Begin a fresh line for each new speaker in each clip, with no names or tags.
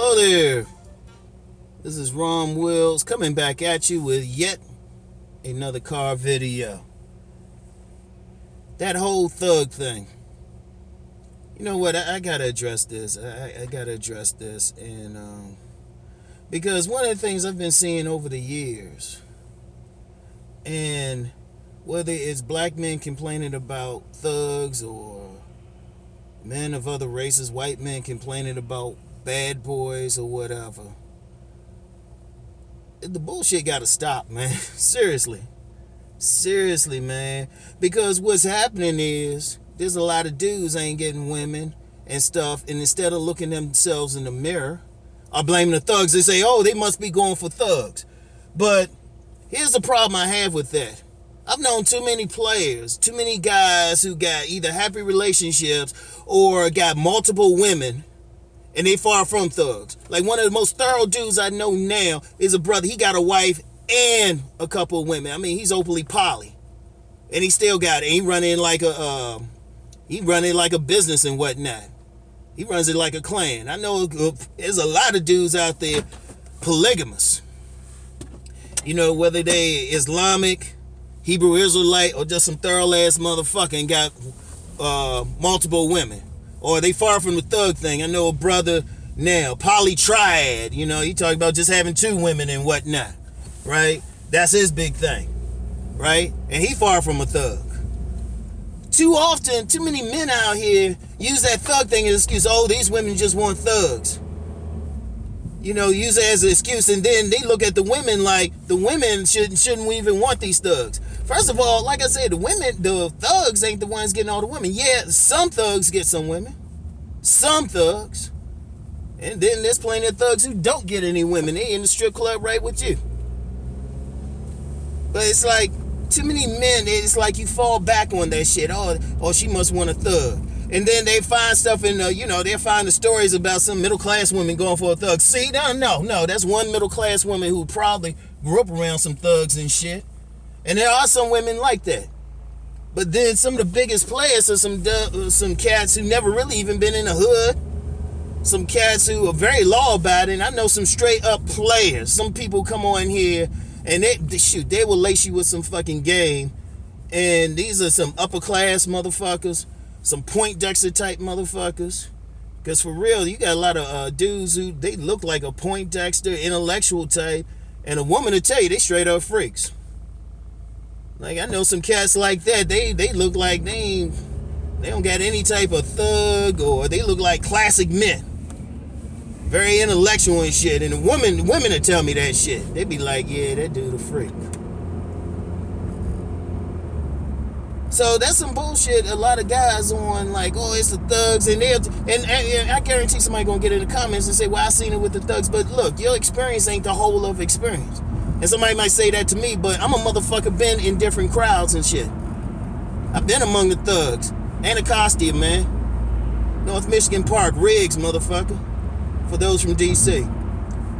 Hello there. This is Rom Wills coming back at you with yet another car video. That whole thug thing. You know what? I gotta address this. I gotta address this, and because one of the things I've been seeing over the years, and whether it's black men complaining about thugs or men of other races, white men complaining about bad boys or whatever, the bullshit gotta stop, man. Seriously, man. Because what's happening is there's a lot of dudes ain't getting women and stuff, and instead of looking themselves in the mirror or blaming the thugs, they say, oh, they must be going for thugs. But here's the problem I have with that. I've known too many players, too many guys who got either happy relationships or got multiple women, and they far from thugs. Like one of the most thorough dudes I know now is a brother. He got a wife and a couple of women. I mean, he's openly poly, and he still got it. He running like a business and whatnot. He runs it like a clan. I know there's a lot of dudes out there polygamous. You know, whether they Islamic, Hebrew Israelite, or just some thorough ass motherfucker and got multiple women. Or they far from the thug thing. I know a brother now, poly triad, you know, he talking about just having two women and whatnot, right? That's his big thing, right? And he far from a thug. Too often, too many men out here use that thug thing as an excuse. Oh, these women just want thugs. You know, use it as an excuse, and then they look at the women like the women shouldn't even want these thugs. First of all, like I said, the thugs ain't the ones getting all the women. Yeah, some thugs get some women. Some thugs. And then there's plenty of thugs who don't get any women. They in the strip club right with you. But it's like, too many men, it's like you fall back on that shit. Oh, she must want a thug. And then they find stuff in, they'll find the stories about some middle-class women going for a thug. See, no, that's one middle-class woman who probably grew up around some thugs and shit. And there are some women like that. But then some of the biggest players are some cats who never really even been in the hood. Some cats who are very law-abiding. I know some straight-up players. Some people come on here and they will lace you with some fucking game. And these are some upper-class motherfuckers. Some Poindexter type motherfuckers. Because for real, you got a lot of dudes who, they look like a Poindexter intellectual type. And a woman will tell you, they straight up freaks. Like, I know some cats like that. They look like they don't got any type of thug, or they look like classic men. Very intellectual and shit. And the women will tell me that shit. They be like, yeah, that dude a freak. So that's some bullshit. A lot of guys on like, oh, it's the thugs, and I guarantee somebody gonna get in the comments and say, well, I seen it with the thugs. But look, your experience ain't the whole of experience. And somebody might say that to me, but I'm a motherfucker been in different crowds and shit. I've been among the thugs. Anacostia, man. North Michigan Park, Riggs, motherfucker. For those from DC.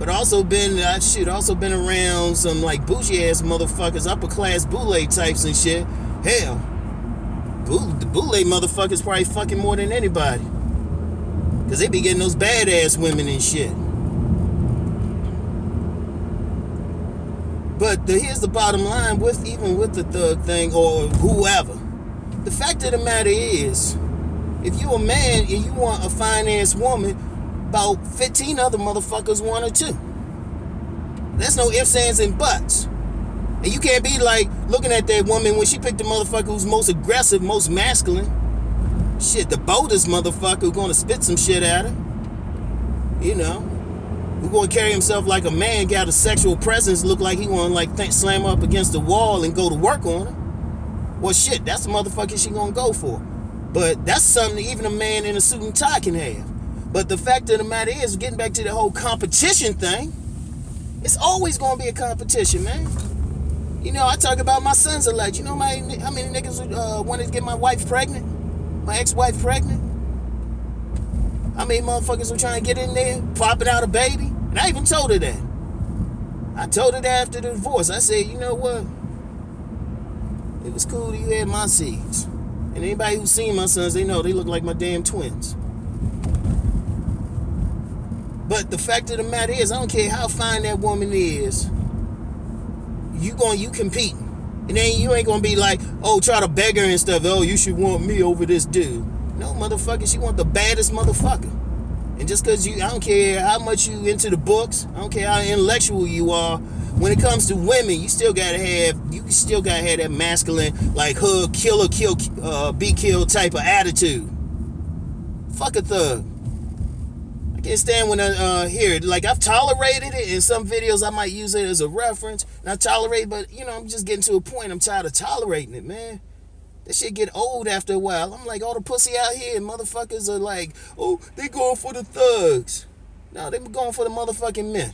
But also been around some like bougie ass motherfuckers, upper class boule types and shit. Hell, the boule motherfuckers probably fucking more than anybody. Cause they be getting those badass women and shit. But here's the bottom line even with the thug thing or whoever. The fact of the matter is, if you a man and you want a fine-ass woman, about 15 other motherfuckers want her too. There's no ifs, ands, and buts. And you can't be like looking at that woman when she picked the motherfucker who's most aggressive, most masculine. Shit, the boldest motherfucker who's gonna spit some shit at her. You know. Who gonna carry himself like a man, got a sexual presence, look like he wanna like slam up against the wall and go to work on her. Well, shit, that's the motherfucker she gonna go for. But that's something even a man in a suit and tie can have. But the fact of the matter is, getting back to the whole competition thing, it's always gonna be a competition, man. You know, I talk about my sons a lot. You know how many niggas wanted to get my wife pregnant? My ex-wife pregnant? How many motherfuckers were trying to get in there, popping out a baby? And I even told her that. I told her that after the divorce. I said, you know what? It was cool that you had my seeds. And anybody who's seen my sons, they know they look like my damn twins. But the fact of the matter is, I don't care how fine that woman is, you competing. And then you ain't gonna be like, oh, try to beg her and stuff. Oh, you should want me over this dude. No, motherfucker, she want the baddest motherfucker. And just because I don't care how much you into the books, I don't care how intellectual you are, when it comes to women, you still gotta have that masculine, like hug, kill, be killed type of attitude. Fuck a thug. I can't stand when I hear it. Like, I've tolerated it. In some videos, I might use it as a reference. And I tolerate, but, I'm just getting to a point. I'm tired of tolerating it, man. That shit get old after a while. I'm like, all the pussy out here, motherfuckers are like, oh, they going for the thugs. No, they going for the motherfucking men.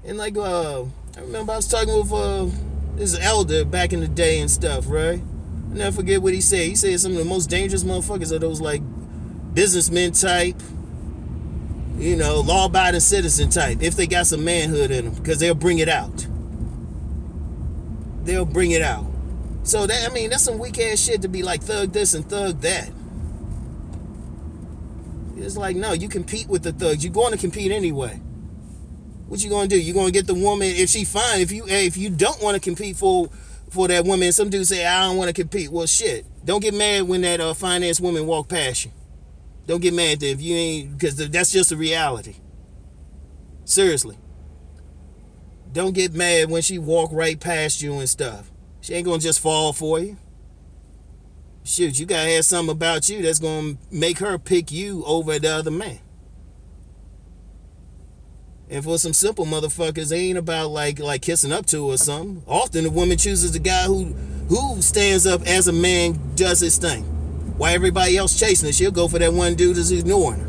And like, I remember I was talking with this elder back in the day and stuff, right? I'll never forget what he said. He said some of the most dangerous motherfuckers are those, like, businessmen type, law-abiding citizen type, if they got some manhood in them, because they'll bring it out. So that's some weak ass shit to be like thug this and thug that. It's like, no, you compete with the thugs. You're going to compete anyway. What you going to do? You're going to get the woman, if she fine, if you don't want to compete for that woman, some dude say, I don't want to compete. Well, shit. Don't get mad when that fine-ass woman walk past you. Don't get mad if you ain't, because that's just a reality. Seriously. Don't get mad when she walk right past you and stuff. She ain't gonna just fall for you. Shoot, you gotta have something about you that's gonna make her pick you over the other man. And for some simple motherfuckers, it ain't about like kissing up to her or something. Often the woman chooses the guy who stands up as a man, does his thing. While everybody else chasing her, she'll go for that one dude that's ignoring her.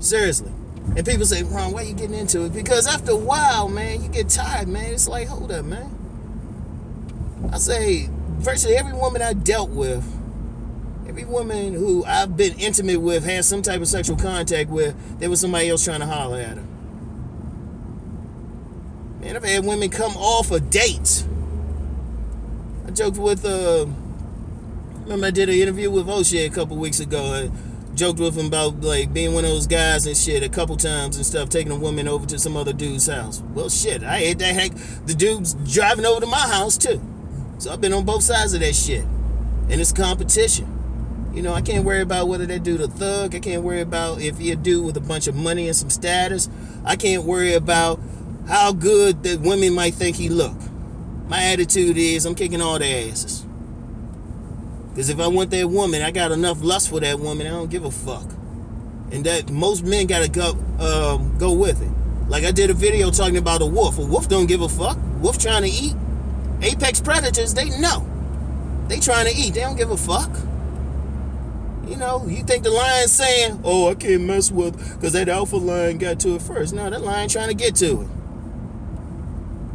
Seriously. And people say, Ron, why are you getting into it? Because after a while, man, you get tired, man. It's like, hold up, man. I say, virtually every woman I dealt with, every woman who I've been intimate with, had some type of sexual contact with, there was somebody else trying to holler at her. Man, I've had women come off of dates. I joked with, remember I did an interview with O'Shea a couple weeks ago. I joked with him about, like, being one of those guys and shit a couple times and stuff, taking a woman over to some other dude's house. Well, shit, I hate that heck. The dude's driving over to my house, too. So I've been on both sides of that shit. And it's competition. I can't worry about whether that dude a thug. I can't worry about if he a dude with a bunch of money and some status. I can't worry about how good that women might think he look. My attitude is I'm kicking all their asses. Because if I want that woman, I got enough lust for that woman, I don't give a fuck. And that most men gotta go with it. Like I did a video talking about a wolf. A wolf don't give a fuck. Wolf trying to eat. Apex predators, they know. They trying to eat. They don't give a fuck. You think the lion's saying, oh, I can't mess with, because that alpha lion got to it first. No, that lion trying to get to it.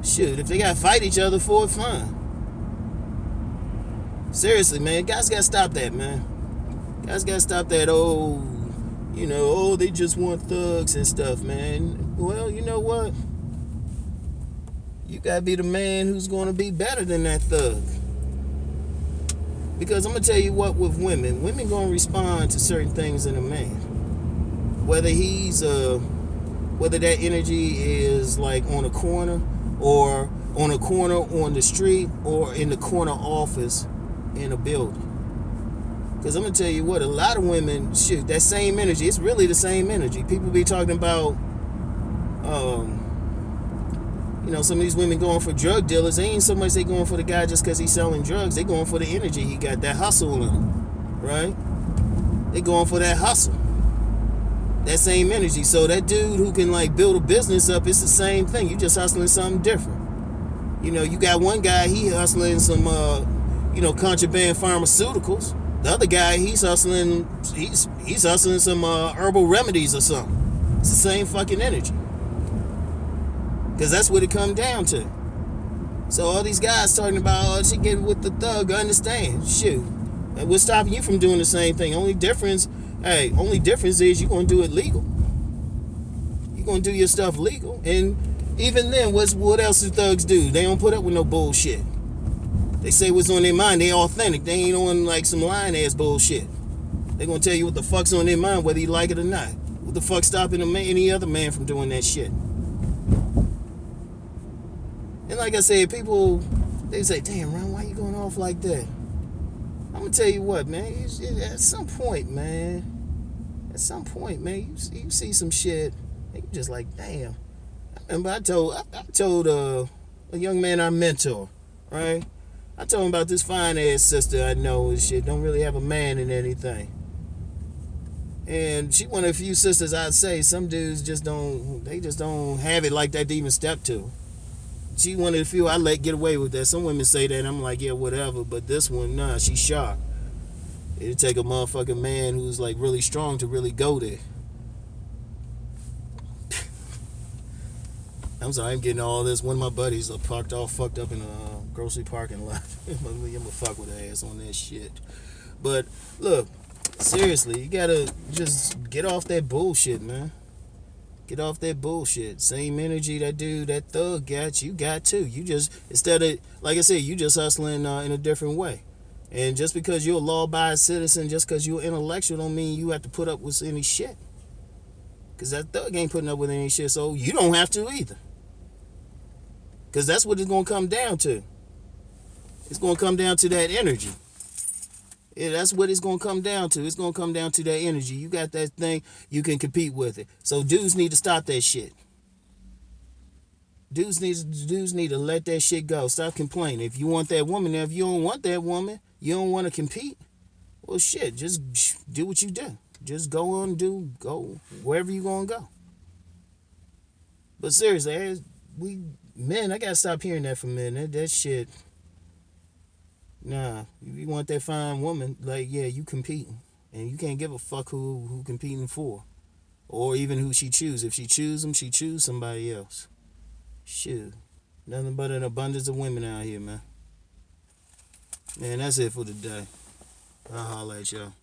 Shoot, if they got to fight each other for it, fine. Seriously, man, guys got to stop that, man. Guys got to stop that, they just want thugs and stuff, man. Well, you know what? You got to be the man who's going to be better than that thug. Because I'm going to tell you what, with women going to respond to certain things in a man. Whether that energy is like on a corner, or on a corner on the street, or in the corner office in a building. Because I'm going to tell you what, a lot of women, shoot, that same energy, it's really the same energy. People be talking about, some of these women going for drug dealers. They ain't so much they going for the guy just because he's selling drugs. They going for the energy he got, that hustle in him, right? They going for that hustle. That same energy. So that dude who can like build a business up, it's the same thing. You just hustling something different. You got one guy, he hustling some, contraband pharmaceuticals. The other guy, he's hustling some herbal remedies or something. It's the same fucking energy. Because that's what it come down to. So all these guys talking about, she getting with the thug, I understand. Shoot. And what's stopping you from doing the same thing? Only difference is you're going to do it legal. You're going to do your stuff legal. And even then, what else do thugs do? They don't put up with no bullshit. They say what's on their mind. They authentic. They ain't on like some lying ass bullshit. They gonna tell you what the fuck's on their mind, whether you like it or not. What the fuck stopping any other man from doing that shit? And like I said, people, they say, damn, Ron, why you going off like that? I'm gonna tell you what, man. At some point, man, you see some shit, and you just like, damn. I remember I told a young man I mentor, right? I told him about this fine ass sister I know and shit. Don't really have a man in anything. And she one of the few sisters I'd say some dudes just don't have it like that to even step to. She one of the few I let get away with that. Some women say that and I'm like, yeah, whatever. But this one, nah, she's sharp. It'd take a motherfucking man who's like really strong to really go there. I'm sorry, I'm getting all this. One of my buddies parked all fucked up in a grocery parking lot. I'm gonna fuck with her ass on that shit. But look, seriously, you gotta just get off that bullshit, man. Get off that bullshit. Same energy that dude, that thug got, you got too. You just, instead of, like I said, you just hustling in a different way. And just because you're a law-abiding citizen, just because you're intellectual, don't mean you have to put up with any shit. Because that thug ain't putting up with any shit, so you don't have to either. Because that's what it's going to come down to. It's going to come down to that energy. Yeah, that's what it's going to come down to. It's going to come down to that energy. You got that thing, you can compete with it. So dudes need to stop that shit. Dudes need to let that shit go. Stop complaining. If you want that woman, if you don't want that woman, you don't want to compete, well, shit, just do what you do. Just go wherever you going to go. But seriously, I got to stop hearing that from men. That shit, nah. If you want that fine woman, like, yeah, you competing. And you can't give a fuck who competing for. Or even who she choose. If she choose them, she choose somebody else. Shoot. Nothing but an abundance of women out here, man. Man, that's it for today. I'll holler at y'all.